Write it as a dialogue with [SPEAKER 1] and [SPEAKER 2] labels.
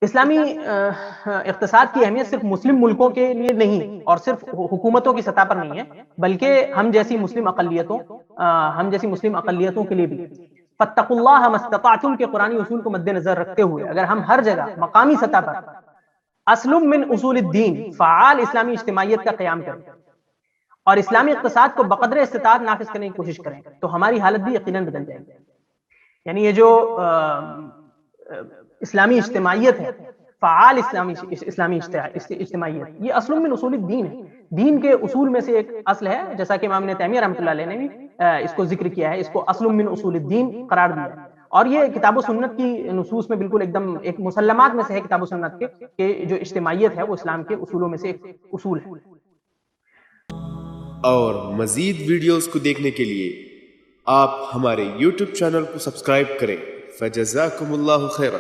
[SPEAKER 1] اسلامی اقتصاد کی اہمیت صرف مسلم ملکوں کے لیے نہیں اور صرف حکومتوں کی سطح پر نہیں ہے، بلکہ ہم جیسی مسلم اقلیتوں کے لیے بھی۔ فَاتَّقُوا اللَّهَ مَا اسْتَطَعْتُمْ کے قرآنی اصول کو مد نظر رکھتے ہوئے اگر ہم ہر جگہ مقامی سطح پر اصل من اصول الدین فعال اسلامی اجتماعیت کا قیام کریں اور اسلامی اقتصاد کو بقدر استطاعت نافذ کرنے کی کوشش کریں تو ہماری حالت بھی یقیناً بدل جائے گی۔ یعنی یہ جو اسلامی اجتماعیت ہے، فعال اسلامی اجتماعیت، یہ اصل من اصول الدین ہے، دین کے اصول میں سے ایک اصل ہے، جیسا کہ امام ابن تیمیہ رحمۃ اللہ علیہ نے بھی اس کو ذکر کیا ہے، اس کو اصل من اصول الدین قرار دیا ہے۔ اور یہ کتاب و سنت کی نصوص میں بالکل ایک دم ایک مسلمات میں سے ہے کتاب و سنت کے کہ جو اجتماعیت ہے وہ اسلام کے اصولوں میں سے ایک اصول ہے۔
[SPEAKER 2] اور مزید ویڈیوز کو دیکھنے کے لیے آپ ہمارے YouTube چینل کو سبسکرائب کریں۔ فجزاکم اللہ خیرا۔